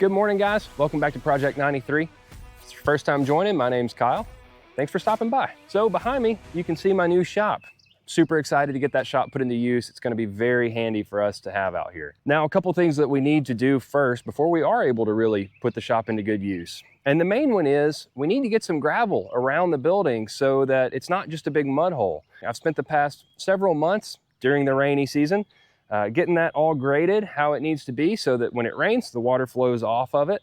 Good morning, guys. Welcome back to Project 93. If it's your first time joining, my name's Kyle. Thanks for stopping by. So behind me, you can see my new shop. Super excited to get that shop put into use. It's gonna be very handy for us to have out here. Now, a couple things that we need to do first before we are able to really put the shop into good use. And the main one is we need to get some gravel around the building so that it's not just a big mud hole. I've spent the past several months during the rainy season getting that all graded how it needs to be so that when it rains, the water flows off of it.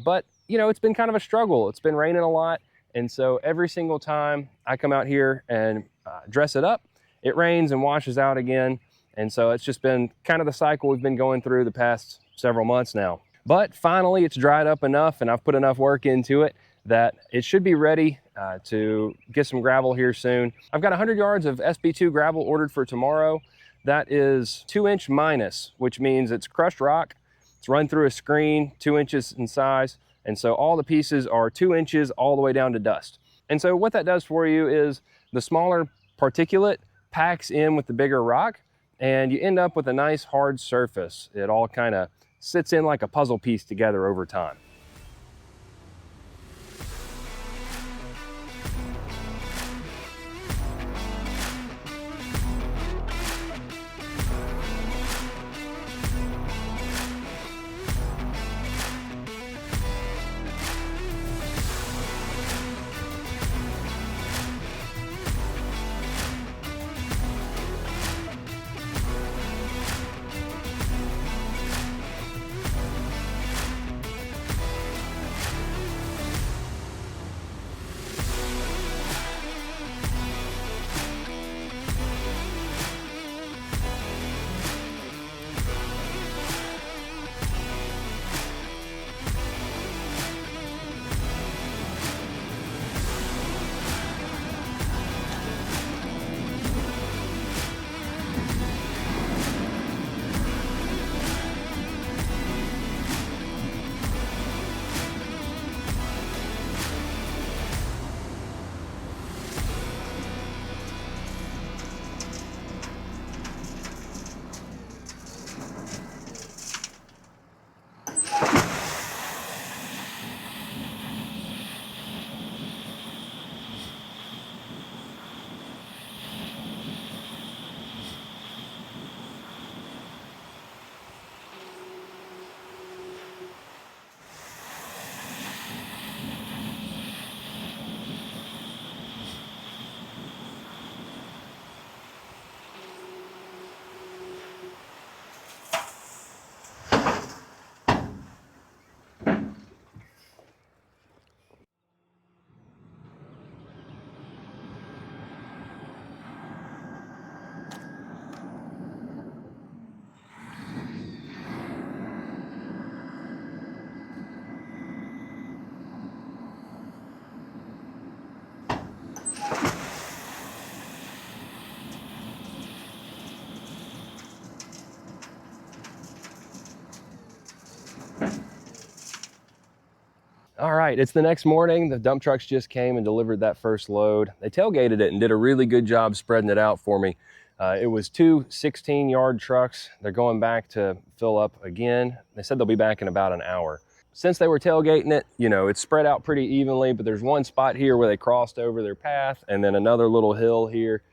But you know, it's been kind of a struggle. It's been raining a lot. And so every single time I come out here and dress it up, it rains and washes out again. And so it's just been kind of the cycle we've been going through the past several months now. But finally it's dried up enough and I've put enough work into it that it should be ready to get some gravel here soon. I've got 100 yards of SB2 gravel ordered for tomorrow. That is 2-inch minus, which means it's crushed rock. It's run through a screen, 2 inches in size. And so all the pieces are 2 inches all the way down to dust. And so what that does for you is the smaller particulate packs in with the bigger rock and you end up with a nice hard surface. It all kind of sits in like a puzzle piece together over time. All right, it's the next morning. The dump trucks just came and delivered that first load. They tailgated it and did a really good job spreading it out for me. It was two 16-yard trucks. They're going back to fill up again. They said they'll be back in about an hour. Since they were tailgating it, you know, it's spread out pretty evenly, but there's one spot here where they crossed over their path and then another little hill here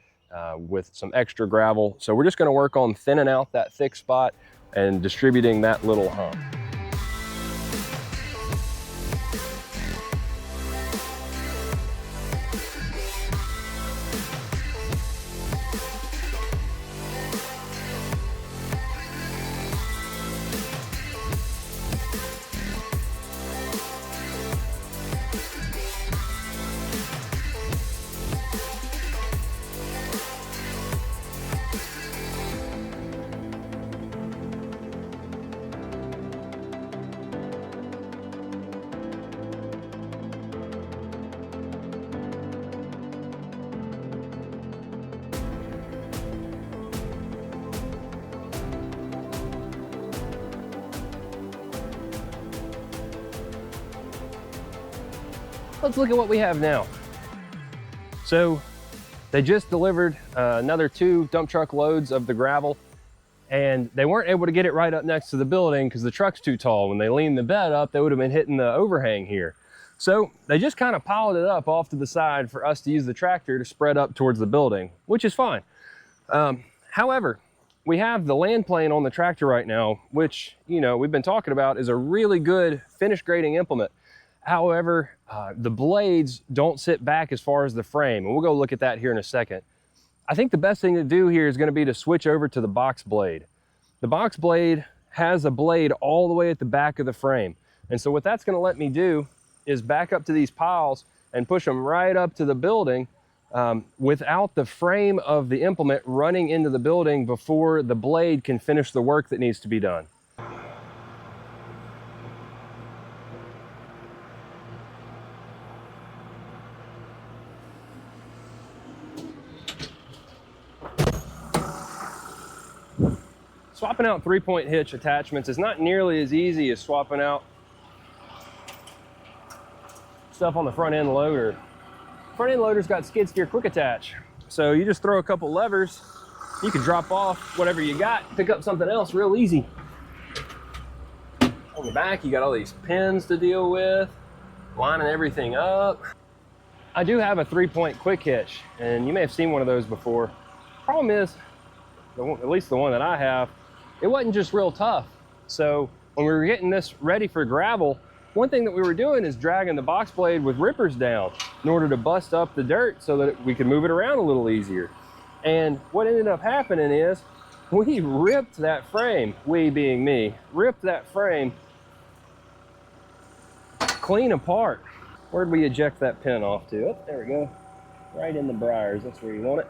with some extra gravel. So we're just gonna work on thinning out that thick spot and distributing that little hump. Let's look at what we have now. So they just delivered another 2 dump truck loads of the gravel. and they weren't able to get it right up next to the building because the truck's too tall. When they leaned the bed up, they would have been hitting the overhang here. So they just kind of piled it up off to the side for us to use the tractor to spread up towards the building, which is fine. However, we have the land plane on the tractor right now, which, you know, we've been talking about is a really good finish grading implement. However, the blades don't sit back as far as the frame, and we'll go look at that here in a second. I think the best thing to do here is going to be to switch over to the box blade. The box blade has a blade all the way at the back of the frame. And so what that's going to let me do is back up to these piles and push them right up to the building without the frame of the implement running into the building before the blade can finish the work that needs to be done. Swapping out 3-point hitch attachments is not nearly as easy as swapping out stuff on the front end loader. Front end loader's got skid steer quick attach. So you just throw a couple levers, you can drop off whatever you got, pick up something else real easy. On the back, you got all these pins to deal with, lining everything up. I do have a 3-point quick hitch, and you may have seen one of those before. Problem is, at least the one that I have, it wasn't just real tough. So when we were getting this ready for gravel, one thing that we were doing is dragging the box blade with rippers down in order to bust up the dirt so that we could move it around a little easier. And what ended up happening is we ripped that frame, we being me, ripped that frame clean apart. Where'd we eject that pin off to? Oh, there we go. Right in the briars, that's where you want it.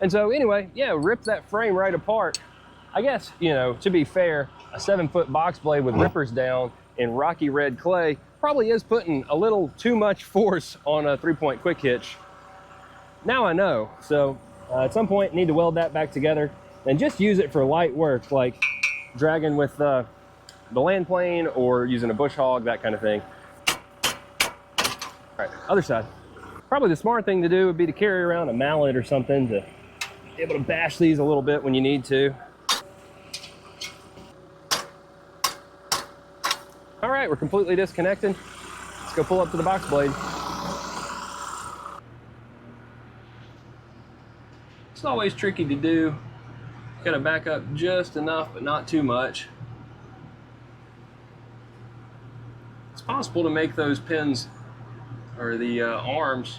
And so anyway, yeah, ripped that frame right apart. I guess, you know, to be fair, a 7-foot box blade with rippers down in rocky red clay probably is putting a little too much force on a 3-point quick hitch. Now I know. So at some point, need to weld that back together and just use it for light work, like dragging with the land plane or using a bush hog, that kind of thing. All right, other side. Probably the smart thing to do would be to carry around a mallet or something to be able to bash these a little bit when you need to. All right, we're completely disconnected. Let's go pull up to the box blade. It's always tricky to do. Gotta back up just enough, but not too much. It's possible to make those pins or the arms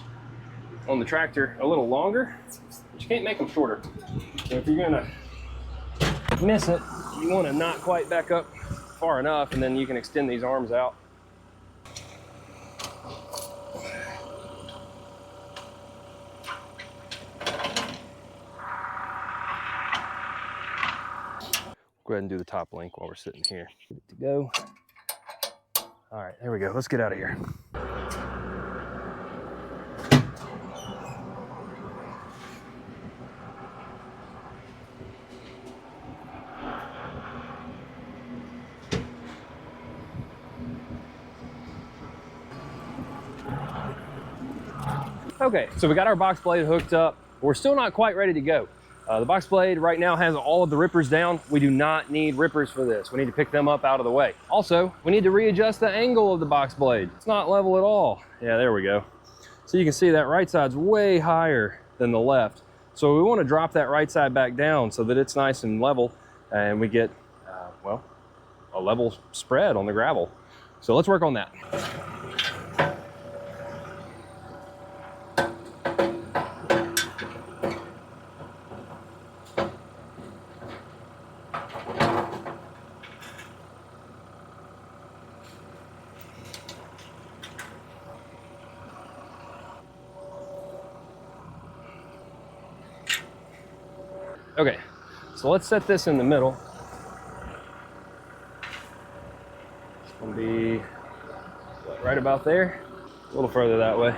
on the tractor a little longer, but you can't make them shorter. So if you're gonna miss it, you wanna not quite back up far enough, and then you can extend these arms out. Go ahead and do the top link while we're sitting here. Get it to go. All right, there we go. Let's get out of here. Okay, so we got our box blade hooked up. We're still not quite ready to go. The box blade right now has all of the rippers down. We do not need rippers for this. We need to pick them up out of the way. Also, we need to readjust the angle of the box blade. It's not level at all. Yeah, there we go. So you can see that right side's way higher than the left. So we want to drop that right side back down so that it's nice and level, and we get, well, a level spread on the gravel. So let's work on that. Okay, so let's set this in the middle. It's gonna be right about there, a little further that way.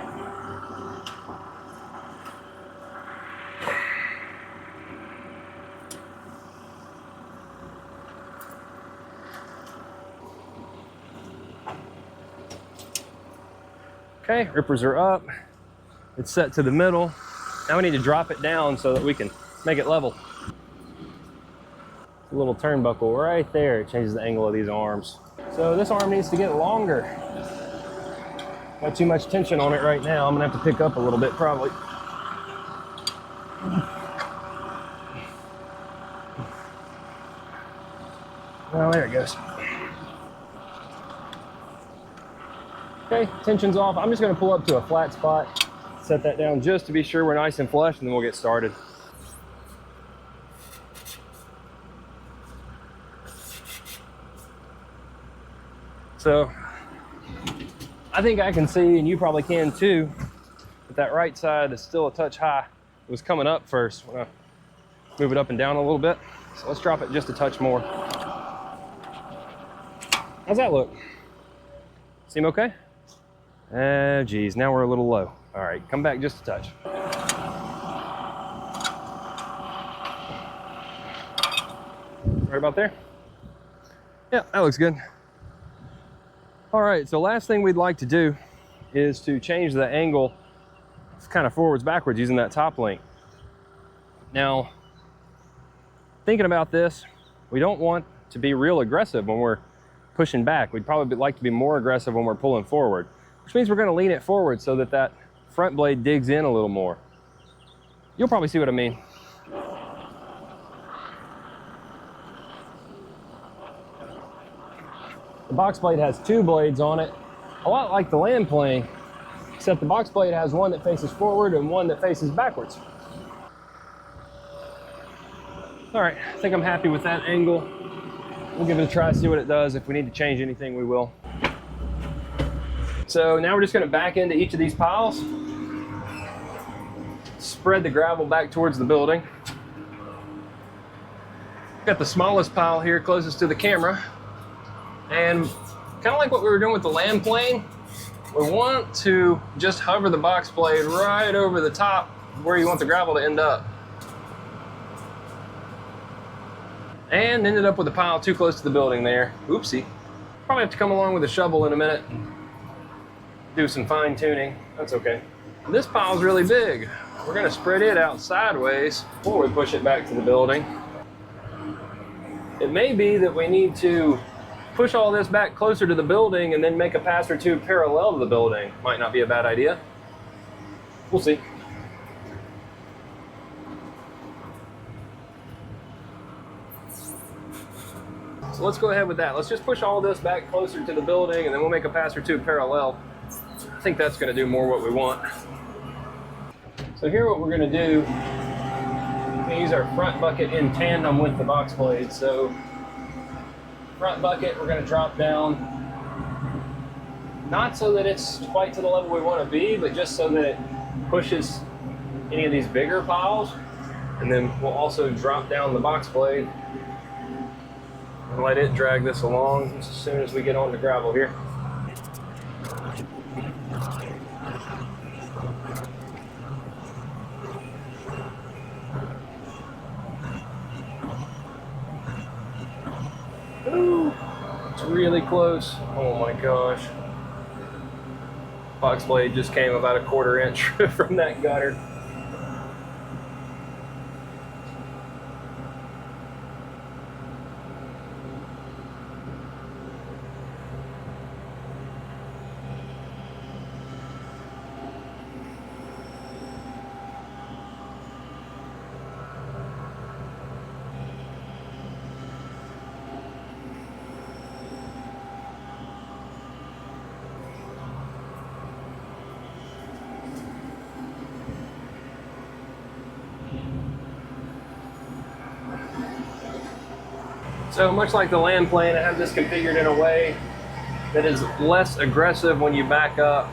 Okay, rippers are up. It's set to the middle. Now we need to drop it down so that we can make it level. A little turnbuckle right there. It changes the angle of these arms. So this arm needs to get longer. Got too much tension on it right now. I'm gonna have to pick up a little bit probably. Oh, there it goes. Okay, tension's off. I'm just gonna pull up to a flat spot, set that down just to be sure we're nice and flush, and then we'll get started. So I think I can see, and you probably can too, that right side is still a touch high. It was coming up first. When I move it up and down a little bit. So let's drop it just a touch more. How's that look? Seem okay? Geez, now we're a little low. All right, come back just a touch. Right about there? Yeah, that looks good. All right, so last thing we'd like to do is to change the angle kind of forwards backwards using that top link. Now, thinking about this, we don't want to be real aggressive when we're pushing back. We'd probably like to be more aggressive when we're pulling forward, which means we're going to lean it forward so that that front blade digs in a little more. You'll probably see what I mean. The box blade has two blades on it, a lot like the land plane, except the box blade has one that faces forward and one that faces backwards. All right, I think I'm happy with that angle. We'll give it a try, see what it does. If we need to change anything, we will. So now we're just gonna back into each of these piles, spread the gravel back towards the building. Got the smallest pile here closest to the camera. And kind of like what we were doing with the land plane, we want to just hover the box blade right over the top where you want the gravel to end up. And ended up with a pile too close to the building there. Oopsie. Probably have to come along with a shovel in a minute. Do some fine tuning. That's okay. This pile's really big. We're gonna spread it out sideways before we push it back to the building. It may be that we need to push all this back closer to the building and then make a pass or two parallel to the building. Might not be a bad idea. We'll see. So let's go ahead with that. Let's just push all this back closer to the building and then we'll make a pass or two parallel. I think that's gonna do more what we want. So here what we're gonna do, we're gonna use our front bucket in tandem with the box blade. So front bucket, we're gonna drop down, not so that it's quite to the level we wanna be, but just so that it pushes any of these bigger piles. And then we'll also drop down the box blade and let it drag this along as soon as we get on the gravel here. Ooh, it's really close. Oh my gosh. Box blade just came about a 1/4 inch from that gutter. So much like the land plane, I have this configured in a way that is less aggressive when you back up.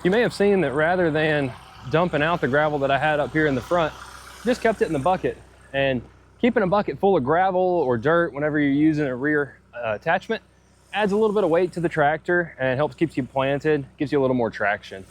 You may have seen that rather than dumping out the gravel that I had up here in the front, just kept it in the bucket. And keeping a bucket full of gravel or dirt whenever you're using a rear attachment adds a little bit of weight to the tractor and helps keeps you planted, gives you a little more traction.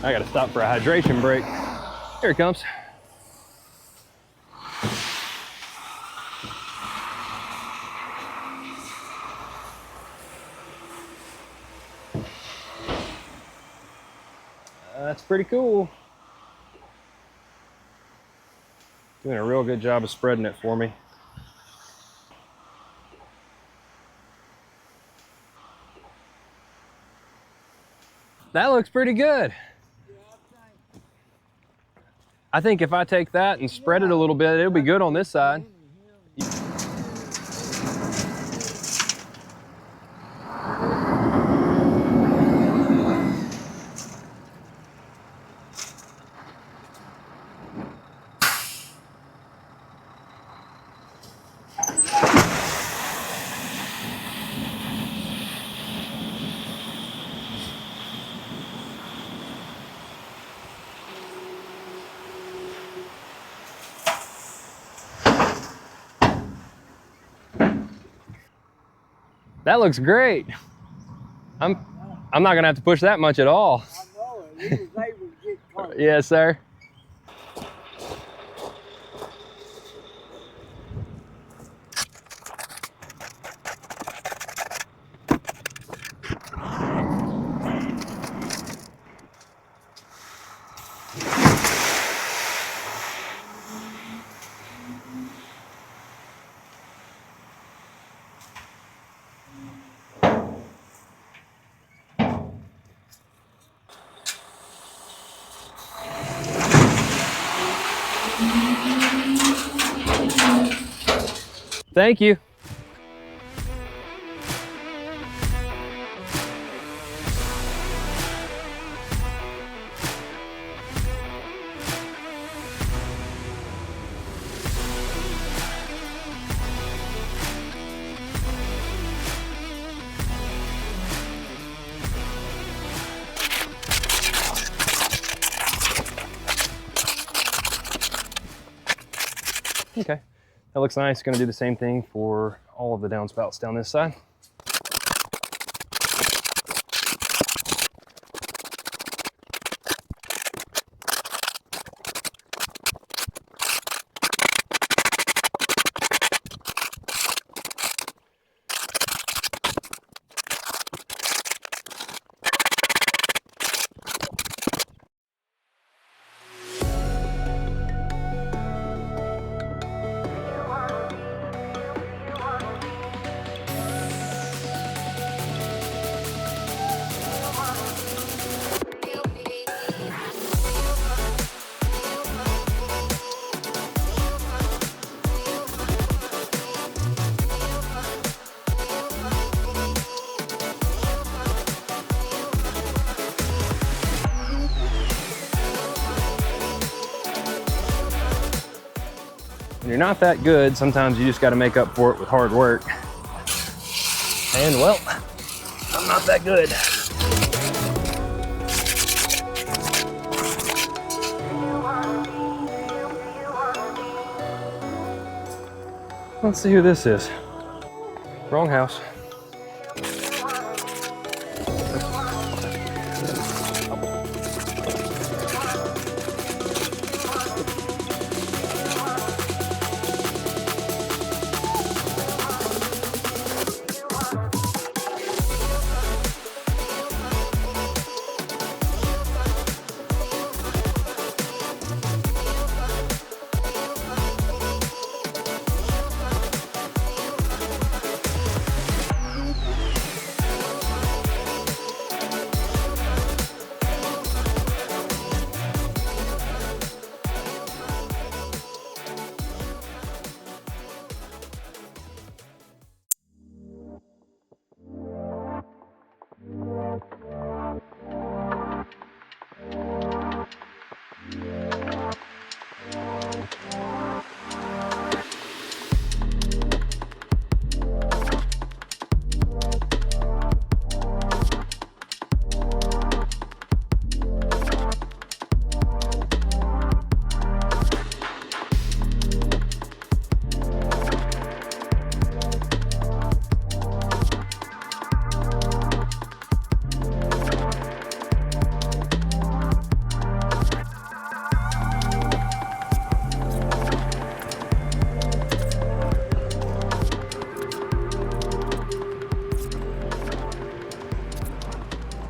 I gotta stop for a hydration break. Here it comes. That's pretty cool. Doing a real good job of spreading it for me. That looks pretty good. I think if I take that and spread it a little bit, it'll be good on this side. That looks great. I'm not gonna have to push that much at all. I know it. He was able to get close. Yes, sir. Thank you. Okay, that looks nice. Going to do the same thing for all of the downspouts down this side. When you're not that good, sometimes you just got to make up for it with hard work. And well, I'm not that good. Let's see who this is. Wrong house.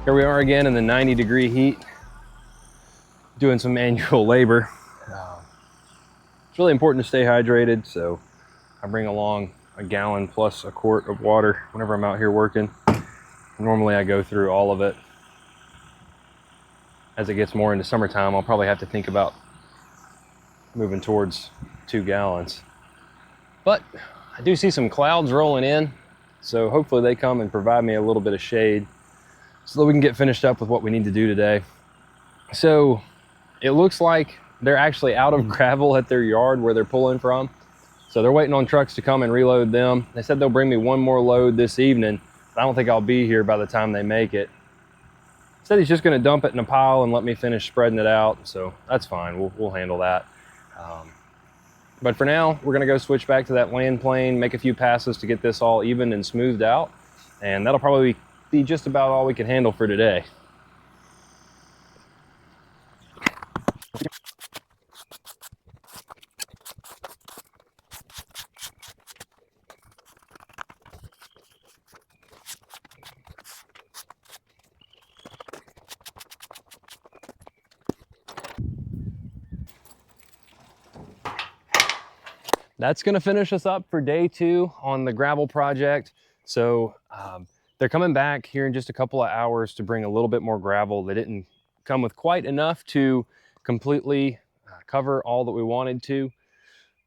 Here we are again in the 90-degree heat, doing some manual labor. It's really important to stay hydrated, so I bring along a gallon plus a quart of water whenever I'm out here working. Normally I go through all of it. As it gets more into summertime, I'll probably have to think about moving towards 2 gallons. But I do see some clouds rolling in, so hopefully they come and provide me a little bit of shade so that we can get finished up with what we need to do today. So it looks like they're actually out of gravel at their yard where they're pulling from. So they're waiting on trucks to come and reload them. They said they'll bring me one more load this evening, but I don't think I'll be here by the time they make it. Said he's just gonna dump it in a pile and let me finish spreading it out, so that's fine, we'll handle that. But for now, we're gonna go switch back to that land plane, make a few passes to get this all even and smoothed out, and that'll probably be just about all we can handle for today. That's gonna finish us up for day 2 on the gravel project. So they're coming back here in just a couple of hours to bring a little bit more gravel. They didn't come with quite enough to completely cover all that we wanted to.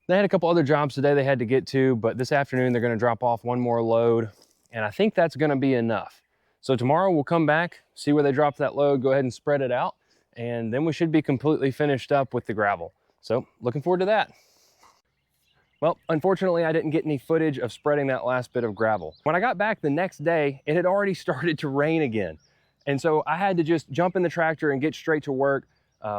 They had a couple other jobs today they had to get to, but this afternoon they're gonna drop off one more load, and I think that's gonna be enough. So tomorrow we'll come back, see where they drop that load, go ahead and spread it out, and then we should be completely finished up with the gravel. So looking forward to that. Well, unfortunately, I didn't get any footage of spreading that last bit of gravel. When I got back the next day, it had already started to rain again. And so I had to just jump in the tractor and get straight to work,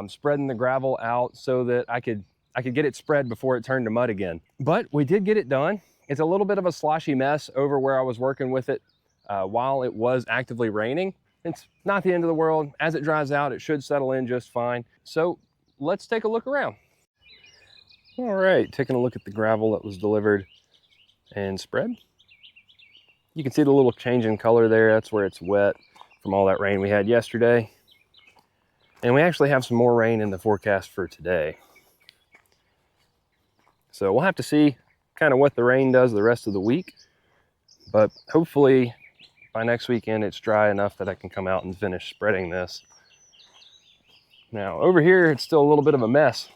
spreading the gravel out so that I could get it spread before it turned to mud again. But we did get it done. It's a little bit of a sloshy mess over where I was working with it while it was actively raining. It's not the end of the world. As it dries out, it should settle in just fine. So let's take a look around. All right, taking a look at the gravel that was delivered and spread. You can see the little change in color there. That's where it's wet from all that rain we had yesterday. And we actually have some more rain in the forecast for today. So we'll have to see kind of what the rain does the rest of the week. But hopefully by next weekend it's dry enough that I can come out and finish spreading this. Now over here, it's still a little bit of a mess.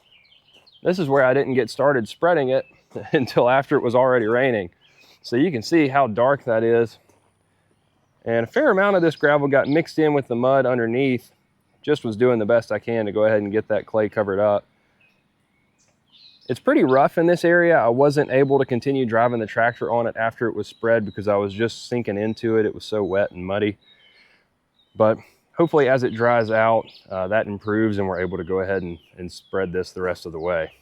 This is where I didn't get started spreading it until after it was already raining. So you can see how dark that is. And a fair amount of this gravel got mixed in with the mud underneath. Just was doing the best I can to go ahead and get that clay covered up. It's pretty rough in this area. I wasn't able to continue driving the tractor on it after it was spread because I was just sinking into it. It was so wet and muddy. But hopefully as it dries out, that improves and we're able to go ahead and spread this the rest of the way.